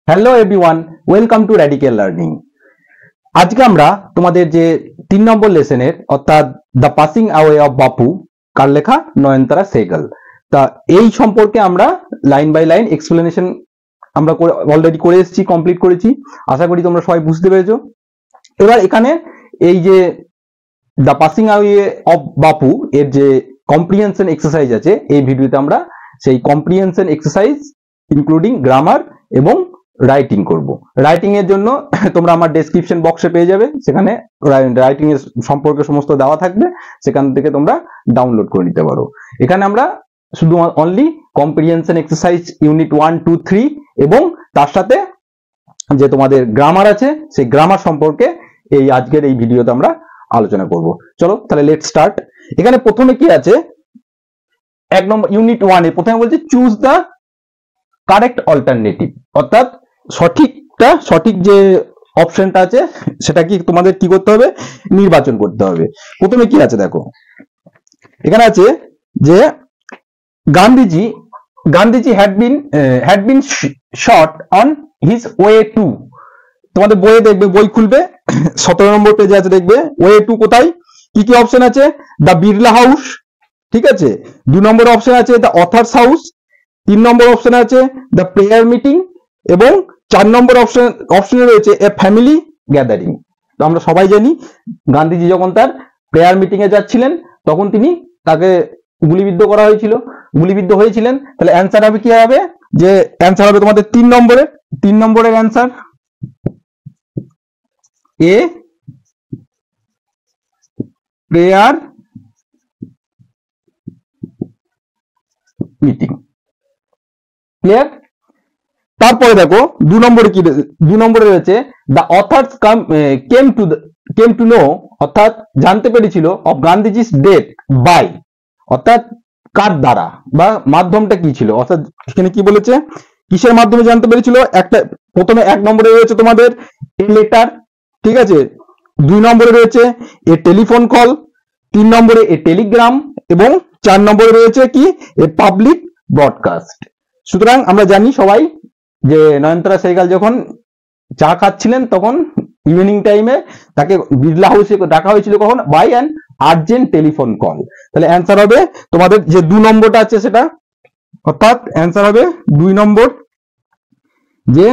Hello everyone, welcome to radical learning. আজকে আমরা তোমাদের যে 3 নম্বর লেসনের অর্থাৎ দ্য পাসিং অ্যাওয়ে অফ বাপু, কার লেখা? নয়নতারা সেহগাল। তা এই সম্পর্কে আমরা লাইন বাই লাইন এক্সপ্লেনেশন আমরা অলরেডি করে এসেছি, কমপ্লিট করেছি। আশা করি তোমরা সবাই বুঝতে পেরেছো। এবার এখানে এই যে দ্য পাসিং অ্যাওয়ে অফ বাপু এর যে কম্প্রিহেনশন এক্সারসাইজ আছে, এই ভিডিওতে আমরা সেই কম্প্রিহেনশন এক্সারসাইজ ইনক্লুডিং গ্রামার এবং রাইটিং করব। রাইটিং এর জন্য তোমরা আমার ডেসক্রিপশন বক্সে পেয়ে যাবে, সেখানে রাইটিং এর সম্পর্কে সমস্ত দেওয়া থাকবে, সেখান থেকে তোমরা ডাউনলোড করে নিতে পারো। এখানে আমরা শুধু অনলি কম্প্রিহেনশন এক্সারসাইজ ইউনিট 1, 2, 3 এবং তার সাথে যে তোমাদের গ্রামার আছে সেই গ্রামার সম্পর্কে এই আজকের এই ভিডিওতে আমরা আলোচনা করব। চলো তাহলে লেটস স্টার্ট। এখানে প্রথমে কি আছে, 1 নম্বর ইউনিট 1 এ প্রথমে বলছে চুজ দ্য কারেক্ট অল্টারনেটিভ, অর্থাৎ সঠিক যে অপশনটা আছে সেটা কি তোমাদের কি করতে হবে? নির্বাচন করতে হবে। প্রথমে কি আছে দেখো, এখানে আছে যে Gandhiji had been shot on his way to, তোমাদের বইয়ে দেখবে, বই খুলবে 17 নম্বর পেজে আছে, দেখবে ওয়ে টু কোথায়, কি কি অপশন আছে? দ্য বিড়লা হাউস, ঠিক আছে। 2 নম্বর অপশন আছে the authors house, 3 number option আছে দ্য প্রেয়ার মিটিং এবং 4 নম্বর অপশনে রয়েছে এ ফ্যামিলি গ্যাদারিং। তো আমরা সবাই জানি গান্ধীজি যখন তার প্রেয়ার মিটিং এ যাচ্ছিলেন তখন তাকে গুলিবিদ্ধ হয়েছিলেন। তাহলে অ্যান্সার হবে কি হবে? যে অ্যান্সার হবে তোমাদের 3 নম্বরের answer a prayer meeting. Clear? তারপরে দেখো 2 নম্বরে রয়েছে the authors came to know, অর্থাৎ জানতে পেরেছিল অফ গান্ধীজিস ডেথ বাই, অর্থাৎ কার দ্বারা বা মাধ্যমটা কি ছিল, অর্থাৎ এখানে কি বলেছে কিসের মাধ্যমে জানতে পেরেছিল? একটা প্রথমে 1 নম্বরে রয়েছে তোমাদের এ লেটার, ঠিক আছে। 2 নম্বরে রয়েছে এ টেলিফোন কল, 3 নম্বরে এ টেলিগ্রাম এবং 4 নম্বরে রয়েছে কি এ পাবলিক ব্রডকাস্ট। সুতরাং আমরা জানি সবাই যে নয়নতারা সেহগাল যখন চা খাচ্ছিলেন তখন ইভিনিং টাইমে তাকে বিড়লা হাউসে ডাকা হয়েছিল, কখন? By an urgent telephone call. তাহলে অ্যান্সার হবে তোমাদের যে 2 নম্বরটা আছে সেটা, অর্থাৎ অ্যান্সার হবে 2 নম্বর যে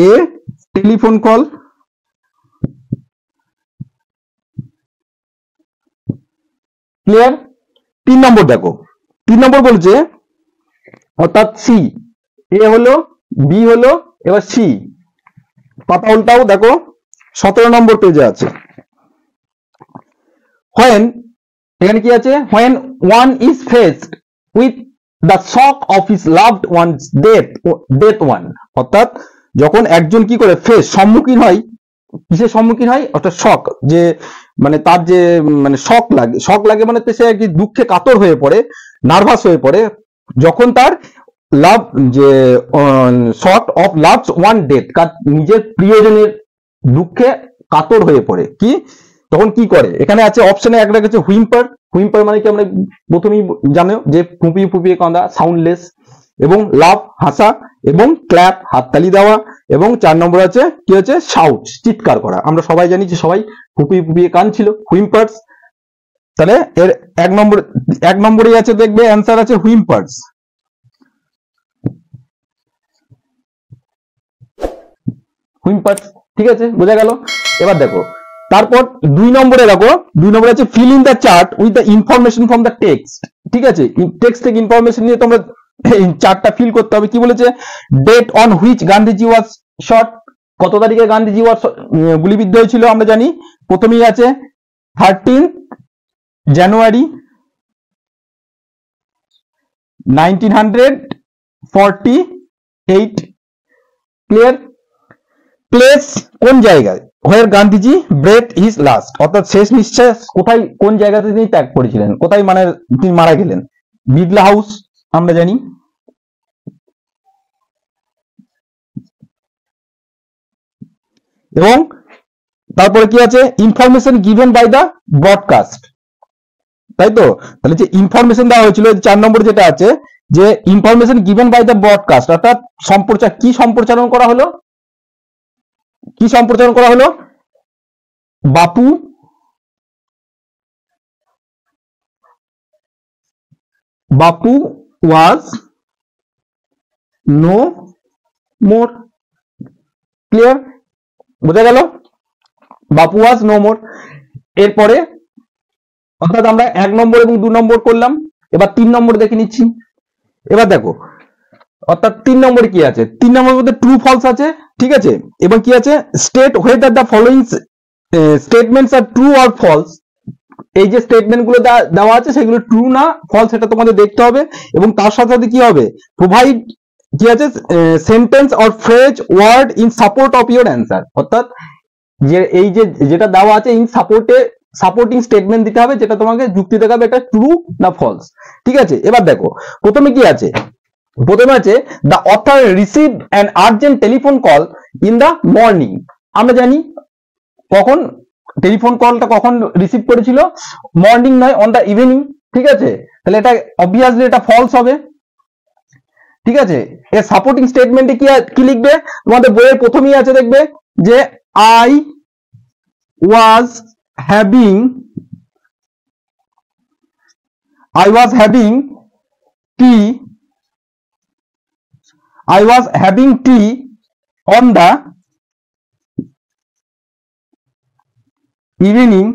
এ টেলিফোন কল। ক্লিয়ার? 3 নম্বর দেখো, 3 নম্বর বলছে অর্থাৎ সি, এ হলো, বি হলো, এবার সি। পাতা উল্টাও দেখো 17 নম্বর পেজে আছে। এখানে কি আছে? when one is faced with the shock of his loved one's death one, অর্থাৎ যখন একজন কি করে সম্মুখীন হয়, কিসের সম্মুখীন হয়? অর্থাৎ শক, যে মানে তার যে মানে শক লাগে মানে সে আর কি দুঃখে কাতর হয়ে পড়ে, নার্ভাস হয়ে পড়ে যখন তার শক অফ লাভস ওয়ান ডেথ, নিজের প্রিয়জনের দুঃখে কাতর হয়ে পড়ে, কি তখন কি করে? এখানে আছে অপশনে একটা আছে হুইম্পার মানে কি আমরা প্রথমেই জানো যে ফুপিয়ে ফুপিয়ে কাঁদা, সাউন্ডলেস, এবং লাভ হাসা, এবং ক্ল্যাপ হাততালি দেওয়া, এবং 4 নম্বর আছে কি আছে? শাউট, চিৎকার করা। আমরা সবাই জানি যে সবাই ফুপিয়ে ফুপিয়ে কাঁদছিল, হুইম্পার্স। তাহলে এর 1 নম্বরে আছে, দেখবে অ্যান্সার আছে হুইম্পার্স। ঠিক আছে, বোঝা গেল? এবার দেখো তারপর 2 নম্বরে দেখো, 2 নম্বরে আছে fill in the chart with the information from the text, ঠিক আছে। টেক্সট থেকে ইনফরমেশন নিয়ে তোমরা চার্টটা ফিল করতে হবে। কি বলেছে? Date on which Gandhiji was shot, কত তারিখে গান্ধীজি গুলিবিদ্ধ হয়েছিল আমরা জানি। প্রথমেই আছে 13 জানুয়ারি 1948। ক্লিয়ার? প্লেস কোন জায়গায়? হোয়ার গান্ধীজি ব্রেথ হিজ লাস্ট, অর্থাৎ শেষ নিঃশ্বাস কোথায়, কোন জায়গাতে তিনি ত্যাগ করেছিলেন, কোথায় মানে তিনি মারা গেলেন? বিড়লা হাউস আমরা জানি। এবং তারপরে কি আছে? Information given by the broadcast, তাই তো। তাহলে যে ইনফরমেশন দেওয়া হয়েছিল 4 নম্বর যেটা আছে যে information given by the broadcast, অর্থাৎ কি সম্প্রচারণ করা হলো? কি সম্প্রচারণ করা হলো? বাপু ওয়াজ নো মোর। ক্লিয়ার? বোঝা গেল? বাপু ওয়াজ নো মোর। এরপরে অর্থাৎ আমরা 1 নম্বর এবং 2 নম্বর করলাম, এবার 3 নম্বর দেখে নিচ্ছি। এবার দেখো, অর্থাৎ 3 নম্বরে কি আছে? 3 নম্বরের মধ্যে ট্রু ফলস আছে, ঠিক আছে, এবং কি আছে? State whether the following statements are true or false. এই যে স্টেটমেন্ট গুলো দেওয়া আছে সেগুলো ট্রু না ফলস সেটা তোমাদের দেখতে হবে, এবং তার সাথে সাথে কি হবে? প্রোভাইড কি আছে? Sentence or phrase word in support of your answer. অর্থাৎ যে এই যে যেটা দেওয়া আছে ইন সাপোর্টিং স্টেটমেন্ট দিতে হবে, যেটা তোমাকে যুক্তি দেখাবে এটা ট্রু না ফলস। ঠিক আছে? এবার দেখো প্রথমে কি আছে? প্রথমে আছে the author receive an urgent telephone call in the morning. আমরা জানি কখন টেলিফোন কলটা কখন রিসিভ করেছিল? মর্নিং নয়, অন দ্য ইভিনিং। ঠিক আছে? তাহলে এটা অবভিয়াসলি এটা ফলস হবে। ঠিক আছে? এর সাপোর্টিং স্টেটমেন্টে কি লিখবে? তোমাদের বইয়ের প্রথমেই আছে, দেখবে যে I was having tea on the evening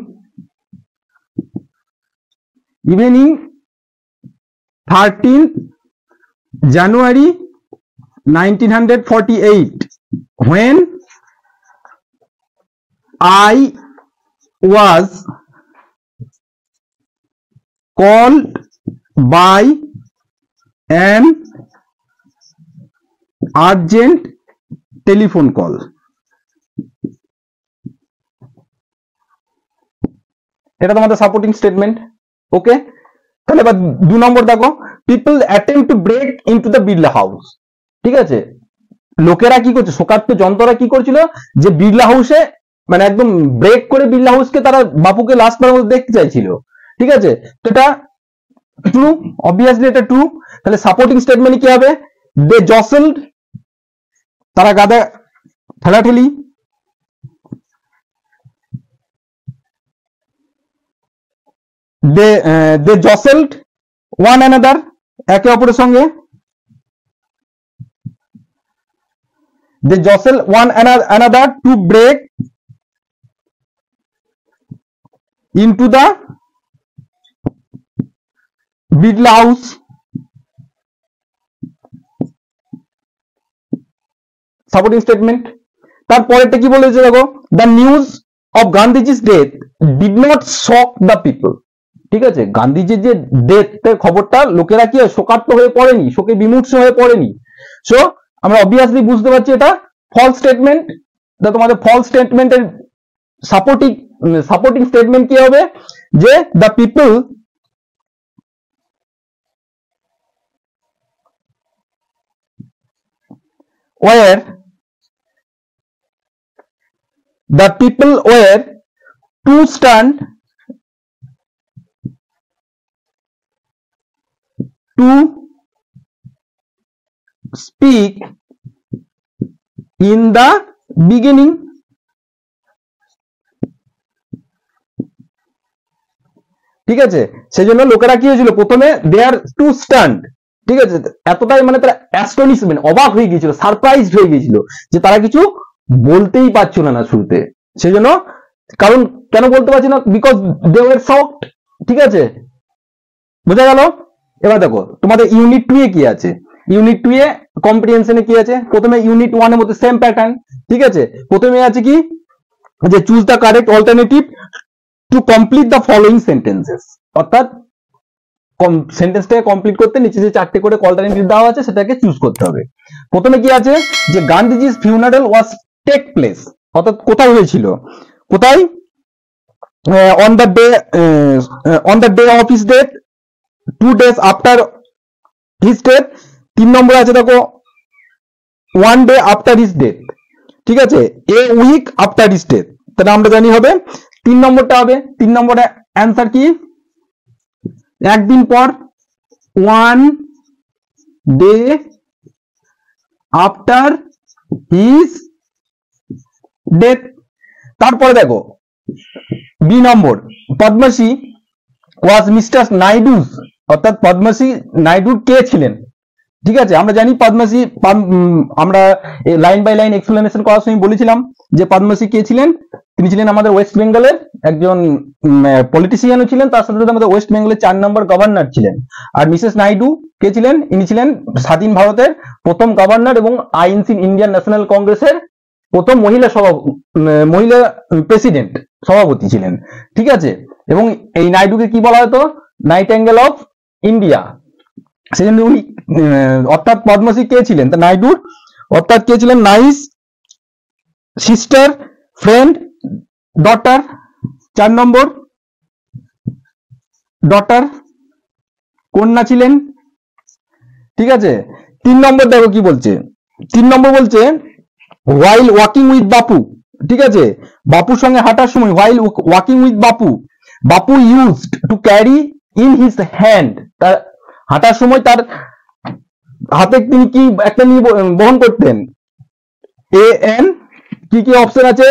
13th January 1948 when I was called by an urgent telephone call। এটা তোমাদের সাপোর্টিং স্টেটমেন্ট। ওকে, তাহলে এবার 2 নম্বর দেখো, people attempt to break into the Birla house. ঠিক আছে? লোকেরা কি করছে? শোকার্ত যন্ত্ররা কি করছিল? যে বিড়লা হাউসে মানে একদম ব্রেক করে বিড়লা হাউসকে তারা বাপুকে লাস্ট বার দেখতে চাইছিল। ঠিক আছে? তো এটা ট্রু, অবভিয়াসলি এটা ট্রু। তাহলে সাপোর্টিং স্টেটমেন্ট কি হবে? দে জসেলড, তারা গাদা ঠেলাঠেলি। they jostled one another, একে অপরের সঙ্গে। they jostled one another to break into the Birla house. Supporting statement. তারপরেরটা কি বলেছে দেখো, the news of Gandhiji's death did not shock the people। ঠিক আছে? গান্ধীজির যে ডেথের খবরটা লোকেরা কি শোকার্ত হয়ে পড়েনি, শোকে বিমূর্ষ হয়ে পড়েনি। সো আমরা অবভিয়াসলি বুঝতে পারছি এটা ফলস স্টেটমেন্ট। তোমাদের ফলস স্টেটমেন্টের সাপোর্টিং স্টেটমেন্ট কি হবে? যে the people were too stunned to speak in the beginning। ঠিক আছে? সেজন্য লোকেরা কি হয়েছিল প্রথমে? দে আর টু স্টান্ড। ঠিক আছে? এতটাই মানে তারা অ্যাস্টনিশমেন্ট, অবাক হয়ে গিয়েছিল, সারপ্রাইজড হয়ে গিয়েছিল যে তারা কিছু বলতেই পারছিল না শুরুতে। সেজন্য কারণ কেন বলতে পারছি না? Because they were shocked. ঠিক আছে? বোঝা গেল? এবার দেখো তোমাদের ইউনিট 2 এ কি আছে? ইউনিট 2 এ কম্প্রিহেনশনে কি আছে? প্রথমে ইউনিট 1 এর মধ্যে সেম প্যাটার্ন। ঠিক আছে? প্রথমে আছে কি? যে choose the correct alternative to complete the following sentences. অর্থাৎ সেন্টেন্সটাকে কমপ্লিট করতে নিচে যে 4টে করে অল্টারনেটিভ দেওয়া আছে সেটাকে চুজ করতে হবে। প্রথমে কি আছে? যে গান্ধীজি's funeral was take place। অর্থাৎ কোথায় হয়েছিল? কোথায়? on the day of his death, 2 days after his death। 3 নম্বরে আছে দেখো 1 day after his death। ঠিক আছে? a week after his death। তাহলে আমরা জানি হবে 3 নম্বরটা হবে। 3 নম্বরে অ্যান্সার কি? একদিন পর, 1 day after his ডেথ। তারপরে দেখো বি নম্বর, পদ্মশ্রী ওয়াজ মিস্টার নাইডুস, অর্থাৎ পদ্মশ্রী নাইডুর কে ছিলেন? ঠিক আছে, আমরা জানি পদ্মশ্রী, আমরা লাইন বাই লাইন এক্সপ্লেনেশন করার সময় বলেছিলাম যে পদ্মশ্রী কে ছিলেন। তিনি ছিলেন আমাদের ওয়েস্ট বেঙ্গলের একজন পলিটিশিয়ানও ছিলেন, তার সাথে সাথে আমাদের ওয়েস্ট বেঙ্গলের 4 নম্বর গভর্নর ছিলেন। আর মিসেস নাইডু কে ছিলেন? ইনি ছিলেন স্বাধীন ভারতের প্রথম গভর্নর এবং আইএনসি ইন্ডিয়ান ন্যাশনাল কংগ্রেসের প্রথম মহিলা প্রেসিডেন্ট, সভাপতি ছিলেন। ঠিক আছে, এবং এই নাইডুকে কি বলা হতো? Nightingale of India. সেজন্য উনি অর্থাৎ পদ্মশ্রী কে ছিলেন? তা নাইডুর অর্থাৎ কে ছিলেন? Nice sister, friend, daughter. 4 নম্বর ডটার, কন্যা ছিলেন। ঠিক আছে, 3 নম্বর দেখো কি বলছে। 3 নম্বর বলছে while walking with বাপু। ঠিক আছে, বাপুর সঙ্গে হাঁটার সময় while walking with Bapu, Bapu used to carry in his hand, তার হাঁটার সময় তার হাতে তিনি কি একটা নিয়ে বহন করতেন? এন কি কি অপশন আছে?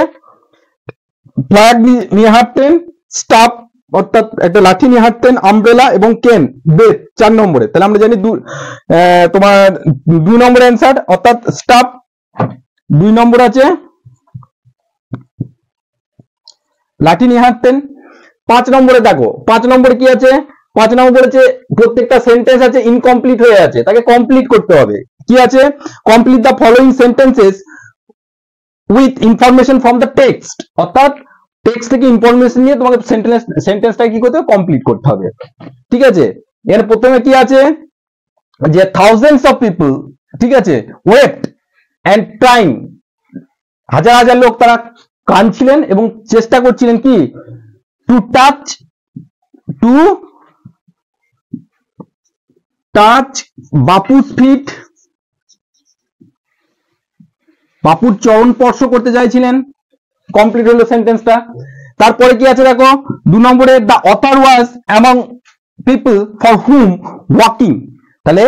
ফ্ল্যাগ নিয়ে হাঁটতেন, স্টাফ অর্থাৎ একটা লাঠি নিয়ে হাঁটতেন, আমব্রেলা এবং কেন, বেত। 4 নম্বরে তাহলে আমরা জানি তোমার 2 নম্বর অ্যান্সার অর্থাৎ স্টাফ 2 নম্বর আছে, লাঠি নিয়ে হাঁটতেন। 5 নম্বরে দেখো 5 নম্বরে কি আছে? 5 নম্বর বলেছে প্রত্যেকটা সেন্টেন্স আছে ইনকমপ্লিট হয়ে আছে, তাকে কমপ্লিট করতে হবে। কি আছে? Complete the following sentences with information from the text, অর্থাৎ টেক্সট থেকে ইনফরমেশন নিয়ে তোমাকে সেন্টেন্সটা কি করতে হবে? কমপ্লিট করতে হবে। ঠিক আছে, এর প্রথমে কি আছে? যে থাউজেন্ডস অফ পিপল, ঠিক আছে, ওয়েট অ্যান্ড ট্রাইং, হাজার হাজার লোক তারা কাঁদছিলেন এবং চেষ্টা করছিলেন কি? টু টাচ বাপুস ফিট, বাপুর চরণ স্পর্শ করতে চাইছিলেন। কমপ্লিট হলো সেন্টেন্সটা। তারপরে কি আছে দেখো 2 নম্বরে, the author was among people for hmm walking, তাহলে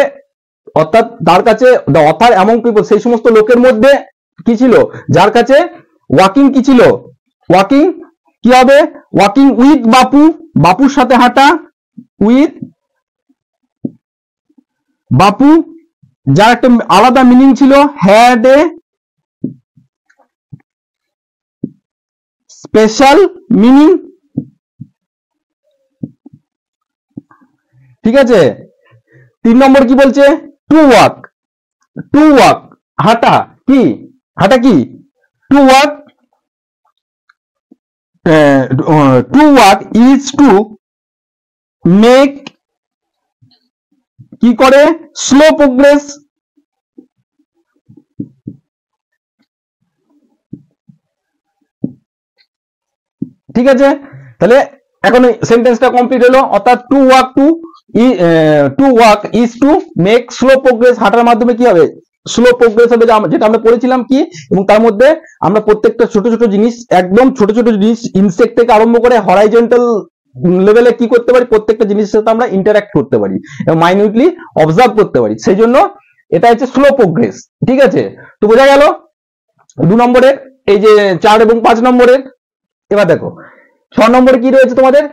অর্থাৎ তার কাছে দ্য অথর অ্যামং পিপল, সেই সমস্ত লোকের মধ্যে কি ছিল? যার কাছে ওয়াকিং কি ছিল? ওয়াকিং কি হবে? ওয়াকিং উইথ বাপু, বাপুর সাথে হাঁটা, উইথ বাপু, যার একটা আলাদা মিনিং ছিল, হ্যাড এ স্পেশাল মিনিং। ঠিক আছে, 3 নম্বর কি বলছে? টু ওয়াক, টু ওয়াক হাঁটা কি? হাঁটা কি? To walk, to walk is to make কি করে? Slow progress. ঠিক আছে, তাহলে এখন সেন্টেন্সটা কমপ্লিট হলো, অর্থাৎ to walk is to make slow progress, হাঁটার মাধ্যমে কি হবে? স্লো প্রোগ্রেস হবে, যেটা আমরা পড়েছিলাম কি। এবং তার মধ্যে আমরা প্রত্যেকটা ছোট ছোট জিনিস, একদম ছোট ছোট জিনিস, ইনসেক্ট থেকে আরম্ভ করে হরাইজন্টাল লেভেলে কি করতে পারি? প্রত্যেকটা জিনিসের সাথে আমরা ইন্টারঅ্যাক্ট করতে পারি এবং মাইনিউটলি অবজার্ভ করতে পারি, সেই জন্য এটা হচ্ছে স্লো প্রোগ্রেস। ঠিক আছে, তো বোঝা গেল 2 নম্বরের এই যে 4 এবং 5 নম্বরের। এবার দেখো 6 নম্বরে কি রয়েছে তোমাদের?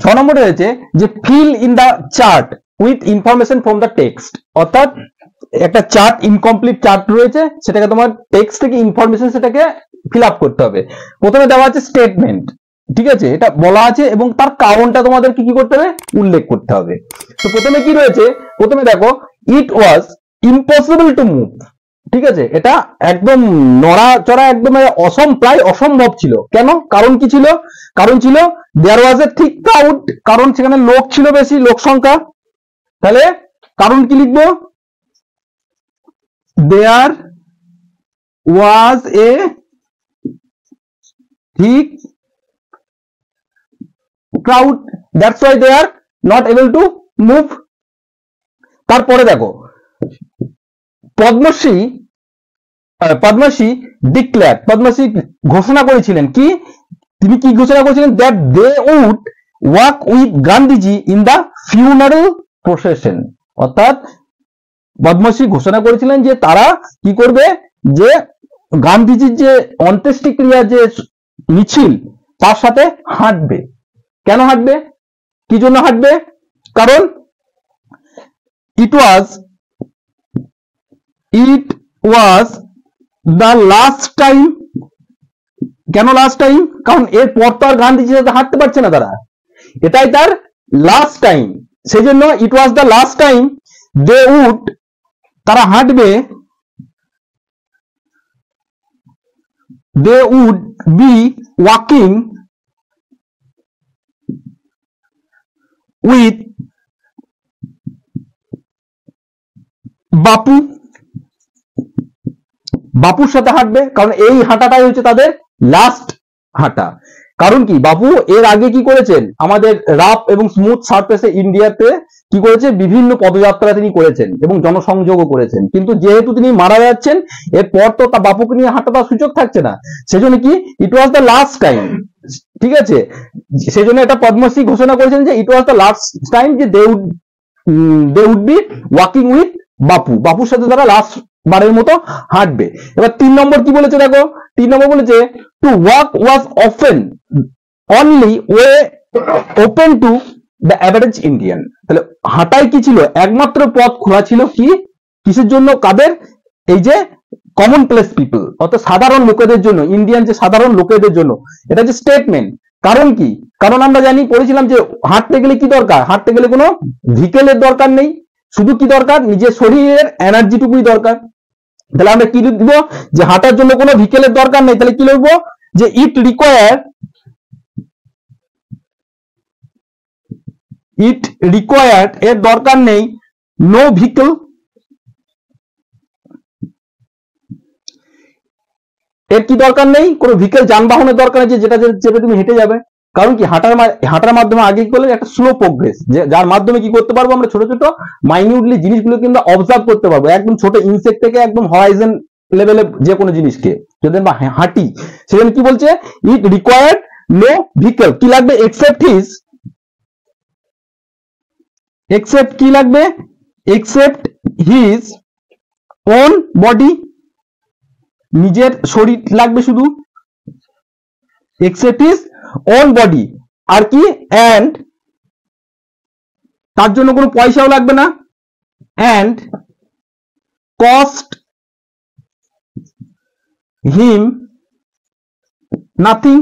6 নম্বরে রয়েছে যে fill in the chart with information from the text, অর্থাৎ একটা চার্ট, ইনকমপ্লিট চার্ট রয়েছে, সেটাকে তোমার টেক্সট থেকে ইনফরমেশন সেটাকে ফিল আপ করতে হবে। প্রথমে দেওয়া আছে স্টেটমেন্ট, ঠিক আছে, এটা বলা আছে এবং তার কারণটা তোমাদের কি করতে হবে? উল্লেখ করতে হবে। তো প্রথমে কি রয়েছে? প্রথমে দেখো ইট ওয়াজ ইম্পসিবল টু মুভ, ঠিক আছে, এটা একদম নড়াচড়া, একদম প্রায় অসম্ভব ছিল। কেন? কারণ কি ছিল? কারণ ছিল দেয়ার ওয়াজ এ থিক ক্রাউড, কারণ সেখানে লোক ছিল বেশি, লোক সংখ্যা। তাহলে কারণ কি লিখবো? দেয়ার ওয়াজ এ thick crowd, that's why they are not able to move. তারপরে দেখো পদ্মশ্রী ডিক্লেয়ার, পদ্মশ্রী ঘোষণা করেছিলেন কি? তিনি কি ঘোষণা করেছিলেন? that they would walk with Gandhiji in the funeral procession, অর্থাৎ পদ্মশ্রী ঘোষণা করেছিলেন যে তারা কি করবে? যে গান্ধীজির যে অন্ত্যেষ্টিক্রিয়া যে মিছিল তার সাথে হাঁটবে। কেন হাঁটবে, কি জন্য হাঁটবে? কারণ ইট ওয়াজ দ্য লাস্ট টাইম। কেন লাস্ট টাইম? কারণ এরপর তো আর গান্ধীজির সাথে হাঁটতে পারছে না তারা, এটাই তার লাস্ট টাইম। সেই জন্য it was the last time they would, তারা হাঁটবে, they would be walking with বাপু, বাপুর সাথে হাঁটবে। কারণ এই হাঁটাটাই হচ্ছে তাদের লাস্ট হাঁটা। কারণ কি, বাপু এর আগে কি করেছেন, আমাদের রাফ এবং স্মুথ সারফেসে ইন্ডিয়াতে কি করেছে, বিভিন্ন পদযাত্রা তিনি করেছেন এবং জনসংযোগও করেছেন। কিন্তু যেহেতু তিনি মারা যাচ্ছেন, এরপর তো তার বাপুকে নিয়ে হাঁটার সুযোগ থাকছে না, সেজন্য কি it was the last time. ঠিক আছে, সেজন্য এটা পদ্মশ্রী ঘোষণা করেছেন যে it was the last time যে they would be walking with Bapu, বাপুর সাথে তারা লাস্ট বারের মতো হাঁটবে। এবার 3 নম্বর কি বলেছে দেখো, 3 নম্বর বলেছে to walk was often only way open to the average Indian. তাহলে হাঁটাই কি ছিল, একমাত্র পথ খোলা ছিল কি, কিসের জন্য, কাদের, এই যে কমন প্লেস পিপল, অর্থাৎ সাধারণ লোকেদের জন্য, ইন্ডিয়ান যে সাধারণ লোকেদের জন্য। এটা যে স্টেটমেন্ট। কারণ কি, কারণ আমরা জানি, পড়েছিলাম যে হাঁটতে গেলে কি দরকার, হাঁটতে গেলে কোনো ভিকেলের দরকার নেই, শুধু কি দরকার, নিজের শরীরের এনার্জিটুকুই দরকার। তাহলে আমরা কি লিখবো, যে হাঁটার জন্য কোনো ভিকেলের দরকার নেই, তাহলে কি লিখবো, যে ইট রিকোয়ার্ড এর দরকার নেই, নো ভিকেল, এর কি দরকার নেই, কোনো ভিকেল যানবাহনের দরকার নেই, যেটা যেটা তুমি হেঁটে যাবে। কারণ কি, হাঁটার মাধ্যমে আগে কি করলে একটা স্লো প্রোগ্রেস, যার মাধ্যমে কি করতে পারবো, আমরা ছোট ছোট মাইনিউটলি জিনিসগুলো কিন্তু অবজার্ভ করতে পারবো, একদম ছোট ইনসেক্ট থেকে একদম হরাইজন লেভেলে যে কোনো জিনিসকে যদি আমরা হাঁটি। সেখানে কি বলছে, ইট রিকোয়ার্ড নো ভিকেল, কি লাগবে, এক্সেপ্ট কি লাগবে, এক্সেপ্ট হিজ ওন বডি, নিজের শরীর লাগবে শুধু, এক্সেপ্ট হিজ ওন বডি, আর কি, অ্যান্ড তার জন্য কোনো পয়সাও লাগবে না, অ্যান্ড কস্ট হিম নাথিং,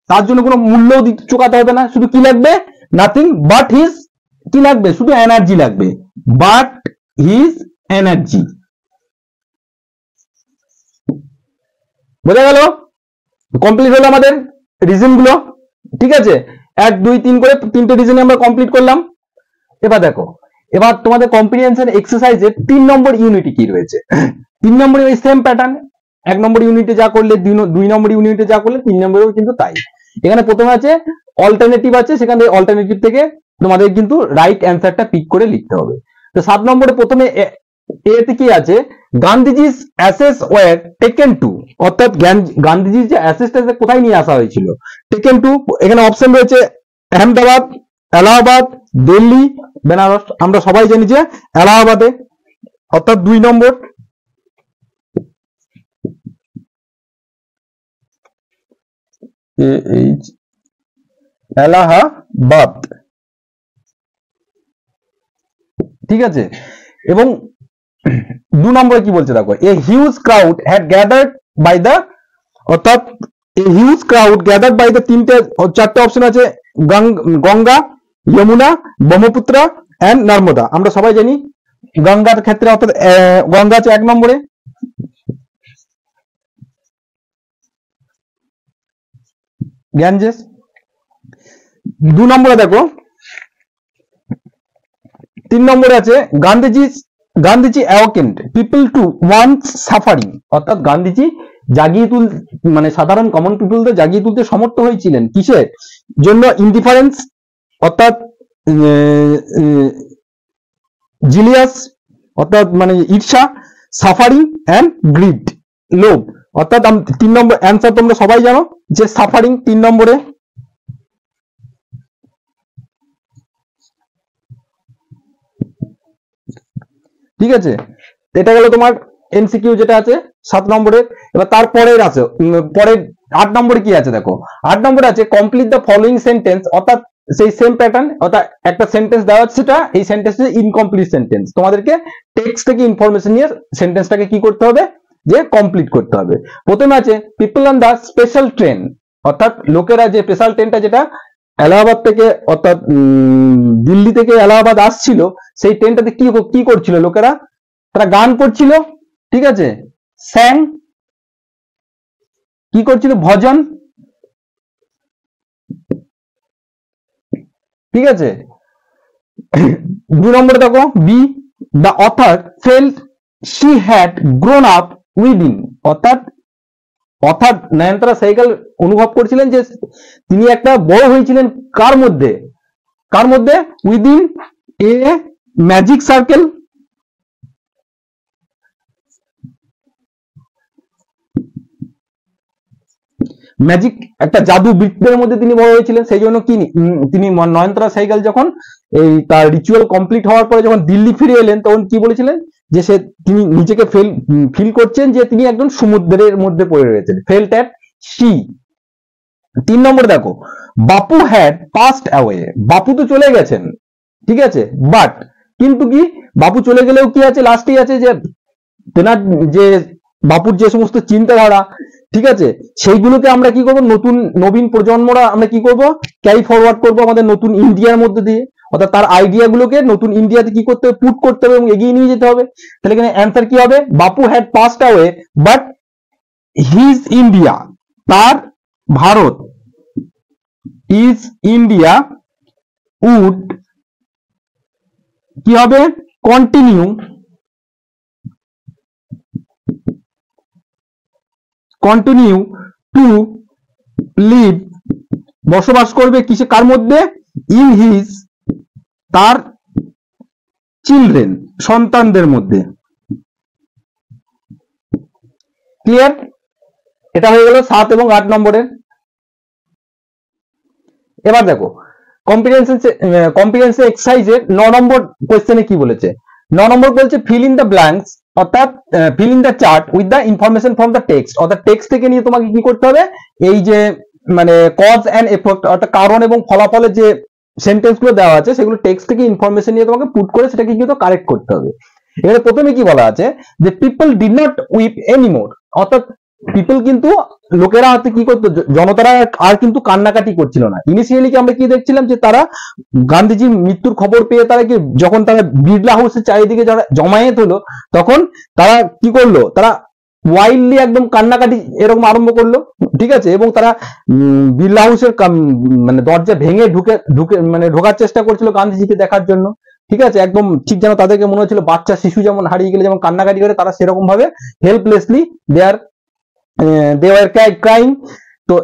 তার জন্য কোনো মূল্য চোকাতে হবে না, শুধু কি লাগবে, নাথিং বাট হিজ, কি লাগবে, শুধু এনার্জি লাগবে, বাট হিজ এনার্জি। বোঝা গেল, কমপ্লিট হলো আমাদের রিজন গুলো। ঠিক আছে, 1 2 3 করে 3টে রিজন আমরা কমপ্লিট করলাম। এবার দেখো, এবার তোমাদের কম্প্রিহেনশন এক্সারসাইজে 3 নম্বর ইউনিটি কি রয়েছে। 3 নম্বরে ওই সেম প্যাটার্ন, 1 নম্বর ইউনিটে যা করলে 2 নম্বর ইউনিটে যা করলে 3 নম্বরেও কিন্তু তাই। এখানে প্রথমে আছে অল্টারনেটিভ আছে, সেখান থেকে অল্টারনেটিভ থেকে তোমাদের কিন্তু রাইট অ্যান্সারটা পিক করে লিখতে হবে। তো 7 নম্বরে প্রথমে এতে কি আছে, Gandhiji's ashes were taken to, অর্থাৎ গান্ধীজির যে অ্যাসেসটা কোথায় নিয়ে আসা হয়েছিল, টেকেন টু। এখানে অপশন রয়েছে আহমেদাবাদ, এলাহাবাদ, দিল্লি, বেনারস। আমরা সবাই জানি যে এলাহাবাদে, অর্থাৎ 2 নম্বর। এলাহাবাদ, ঠিক আছে। এবং 2 নম্বরে কি বলছে দেখো, a huge crowd had gathered by the, অর্থাৎ a huge crowd gathered by the, 4টে অপশন আছে, গঙ্গা, যমুনা, ব্রহ্মপুত্র এন্ড নর্মদা। আমরা সবাই জানি গঙ্গার ক্ষেত্রে, অর্থাৎ গঙ্গা আছে 1 নম্বরে, গ্যাঞ্জেস। 2 নম্বরে দেখো, 3 নম্বরে আছে Gandhiji awakened people to one's suffering, অর্থাৎ গান্ধীজি জাগিয়ে মানে সাধারণ কমন পিপলদের জাগিয়ে তুলতে সমর্থ হয়েছিলেন কিসের জন্য, ইনডিফারেন্স, অর্থাৎ জিলিয়াস, অর্থাৎ মানে ঈর্ষা, সাফারিং এন্ড গ্রিড, লোভ। অর্থাৎ 3 নম্বর অ্যান্সার তোমরা সবাই জানো যে সাফারিং 3 নম্বরে। ঠিক আছে, এটা গেল তোমার এমসিকিউ যেটা আছে 7 নম্বরের। এবার তারপরের আছে পরের 8 নম্বরে কি আছে দেখো, 8 নম্বরে আছে কমপ্লিট দ্য ফলোইং সেন্টেন্স, অর্থাৎ সেই সেম প্যাটার্ন, অর্থাৎ একটা সেন্টেন্স দেওয়া আছে, সেটা এই সেন্টেন্সটা ইনকমপ্লিট সেন্টেন্স, তোমাদেরকে টেক্সট থেকে ইনফরমেশন নিয়ে সেন্টেন্সটাকে কি করতে হবে, যে কমপ্লিট করতে হবে। প্রথমে আছে people on the special train, অর্থাৎ লোকেরা যে স্পেশাল ট্রেনটা যেটা এলাহাবাদ থেকে অর্থাৎ দিল্লি থেকে এলাহাবাদ আসছিল, সেই ট্রেনটাতে কি করছিল লোকেরা, তারা গান করছিল, ঠিক আছে, স্যাং, কি করছিল, ভজন, ঠিক আছে। 2 নম্বরে দেখো B, the author felt she had grown up within, অর্থাৎ নয়নতারা সেহগাল অনুভব করছিলেন যে তিনি একটা বড় হয়েছিলেন কার মধ্যে, within a magic circle, magic একটা জাদু বৃত্তের মধ্যে তিনি বড় হয়েছিলেন। সেই জন্য কি তিনি নয়নতারা সেহগাল যখন এই তার রিচুয়াল কমপ্লিট হওয়ার পরে যখন দিল্লি ফিরে এলেন, তখন কি বলেছিলেন, যে তিনি নিজেকে ফিল করছেন যে তিনি একজন সমুদ্রের মধ্যে পড়ে রয়েছেন, ফেল্ট অ্যাট সি। 3 নম্বর দেখো, বাপু হ্যাড পাস্ট অ্যাওয়ে, বাপু তো চলে গেছেন, ঠিক আছে, বাট কিন্তু কি, বাপু চলে গেলেও কি আছে, লাস্টেই আছে যে তেনার যে বাপুর যে সমস্ত চিন্তাধারা, ঠিক আছে, সেইগুলোকে আমরা কি করব, নবীন প্রজন্মরা আমরা কি করব, ক্যারি ফরওয়ার্ড করব আমাদের নতুন ইন্ডিয়ার মধ্যে দিয়ে, অর্থাৎ তার আইডিয়া গুলোকে নতুন ইন্ডিয়াতে কি করতে হবে, পুট করতে হবে এবং এগিয়ে নিয়ে যেতে হবে। তাহলে এখানে অ্যান্সার কি হবে, বাপু had passed away but his India, তার ভারত, ইজ ইন্ডিয়া উড কি হবে, কন্টিনিউ টু লিভ, বসবাস করবে কিসে, কার মধ্যে, ইন হিজ, তার চিলড্রেন, সন্তানদের মধ্যে। ক্লিয়ার? এটা হয়ে গেল 7 এবং 8 নম্বরের। এবার দেখো কম্প্রিহেনশন এক্সারসাইজের 9 নম্বর কোয়েশ্চেনে কি বলেছে, 9 নম্বর বলছে ফিল ইন দ্য ব্ল্যাঙ্কস, অর্থাৎ fill in the chart with the information from the text, অর্থাৎ টেক্সট থেকে নিয়ে তোমাকে কি করতে হবে, এই যে মানে কজ এন্ড এফেক্ট, অর্থাৎ কারণ এবং ফলাফলের যে সেন্টেন্স গুলো দেওয়া আছে, সেগুলো টেক্সট থেকে ইনফরমেশন নিয়ে তোমাকে পুট করে সেটাকে কিন্তু কারেক্ট করতে হবে। এখানে প্রথমে কি বলা আছে, যে people did not weep anymore, অর্থাৎ পিপল কিন্তু লোকেরা হাতে কি করতো, জনতারা আর কিন্তু কান্নাকাটি করছিল না। ইনিশিয়ালি কি আমরা কি দেখছিলাম, যে তারা গান্ধীজির মৃত্যুর খবর পেয়ে তারা কি, যখন তারা বিড়লা হাউসের চারিদিকে যারা জমায়েত হলো, তখন তারা কি করলো, তারা ওয়াইল্ডলি একদম কান্নাকাটি এরকম আরম্ভ করলো, ঠিক আছে, এবং তারা বিড়লা হাউসের মানে দরজা ভেঙে ঢোকার চেষ্টা করছিল গান্ধীজিকে দেখার জন্য, ঠিক আছে, একদম ঠিক যেন তাদেরকে মনে হচ্ছিল বাচ্চা শিশু যেমন হারিয়ে গেলে যেমন কান্নাকাটি করে, তারা সেরকম ভাবে হেল্পলেসলি দে ওয়ার ক্রাইং। তো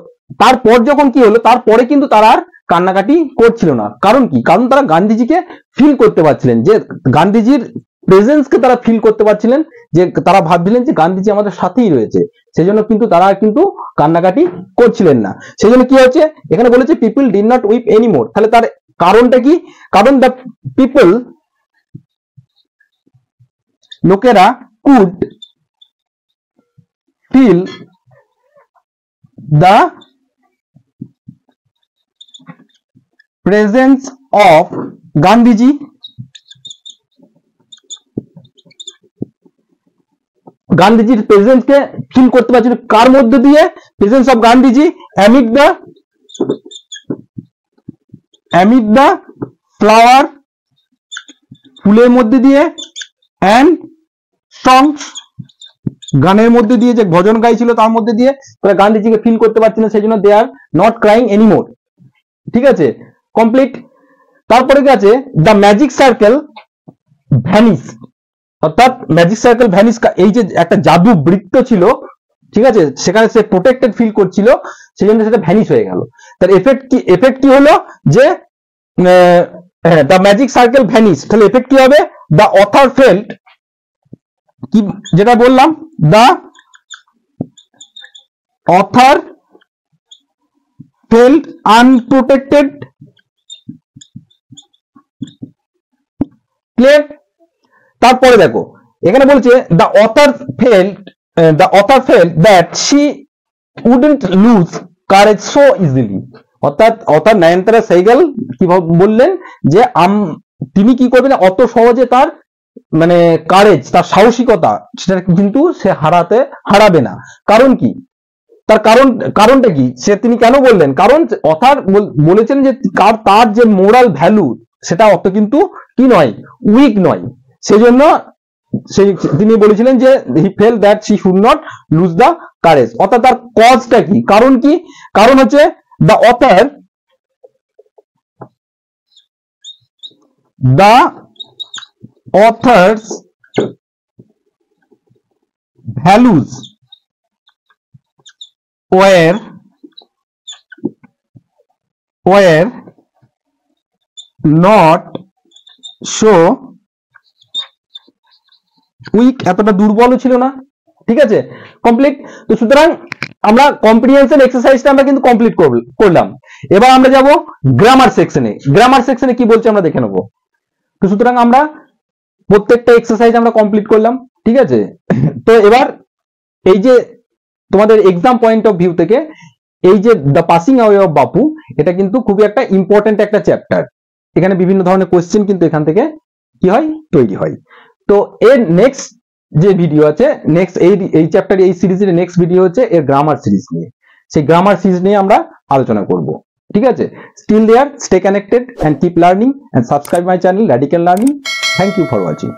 তারপর যখন কি হলো, তারপরে কিন্তু তারা আর কান্নাকাটি করছিল না। কারণ কি, কারণ তারা গান্ধীজিকে ফিল করতে পারছিলেন, যে গান্ধীজির প্রেজেন্সকে তারা ফিল করতে পারছিলেন, যে তারা ভাবছিলেন যে গান্ধীজি আমাদের সাথেই রয়েছে, সেই জন্য কিন্তু তারা কিন্তু কান্নাকাটি করছিলেন না। সেই জন্য কি হচ্ছে, এখানে বলেছে people did not weep anymore, তাহলে তার কারণটা কি, কারণ দ্য পিপল, লোকেরা, could feel the presence of Gandhiji, গান্ধীজির প্রেজেন্স কে ফিল করতে পারছিল কার মধ্যে দিয়ে, presence of Gandhiji amid the flower, ফুলের মধ্যে দিয়ে, and songs, গানের মধ্যে দিয়ে, যে ভজন গাইছিল তার মধ্যে দিয়ে, তারা গান্ধীজিকে ফিল করতে পারছিল, সেই জন্য দে আর নট ক্রাইং এনিমোর, ঠিক আছে, কমপ্লিট। তারপরে কি আছে, দ্য ম্যাজিক সার্কেল ভ্যানিস, অর্থাৎ ম্যাজিক সার্কেল ভ্যানিস, এই যে একটা জাদু বৃত্ত ছিল, ঠিক আছে, সেখানে সে প্রোটেক্টেড ফিল করছিল, সেই জন্য সেটা ভ্যানিস হয়ে গেল। তার এফেক্ট কি হলো, যে দ্য ম্যাজিক সার্কেল ভ্যানিস, তাহলে এফেক্ট কি হবে, দ্য অথর ফেল্ট, কি যেটা বললাম, the author felt unprotected, clear. তারপরে দেখো এখানে বলছে the author felt that she wouldn't lose courage so easily. অর্থাৎ অথর নয়নতারা সেহগাল কি বললেন যে তিনি কি করবেন, অত সহজে তার মানে কারেজ, তার সাহসিকতা, সেটা কিন্তু সে হারাবে না। কারণ কি, তার কারণটা কি, তিনি কেন বললেন? কারণ অথর বলেছেন যে তার যে মোরাল ভ্যালু সেটা অত কিন্তু কি নয়, উইক নয়। সেজন্য তিনি বলেছিলেন যে he felt that she should not lose the courage. অর্থাৎ তার কজটা কি, কারণ কি, কারণ হচ্ছে the authors values were not so weak, এতটা দুর্বল ছিল না। ঠিক আছে, কমপ্লিট। তো সুতরাং আমরা কম্প্রিহেনশন এক্সারসাইজটা আমরা কিন্তু কমপ্লিট করলাম। এবার আমরা যাব গ্রামার সেকশনে। গ্রামার সেকশনে কি বলছে আমরা দেখে নেব। তো সুতরাং আমরা প্রত্যেকটা এক্সারসাইজ আমরা কমপ্লিট করলাম। ঠিক আছে, তো এবার এই যে তোমাদের এক্সাম পয়েন্ট অফ ভিউ থেকে এই যে দ্য পাসিং অ্যাওয়ে অফ বাপু, এটা কিন্তু খুবই একটা ইম্পর্টেন্ট একটা চ্যাপ্টার। এখানে বিভিন্ন ধরনের কোয়েশ্চেন কিন্তু এখান থেকে কি হয়, তৈরি হয়। তো এর নেক্সট যে ভিডিও আছে, নেক্সট এই চ্যাপ্টার, এই সিরিজের নেক্সট ভিডিও হচ্ছে এর গ্রামার সিরিজ নিয়ে। সেই গ্রামার সিরিজ নিয়ে আমরা আলোচনা করব। ঠিক আছে, still there, stay connected and keep learning and subscribe my channel radical learning. Thank you for watching.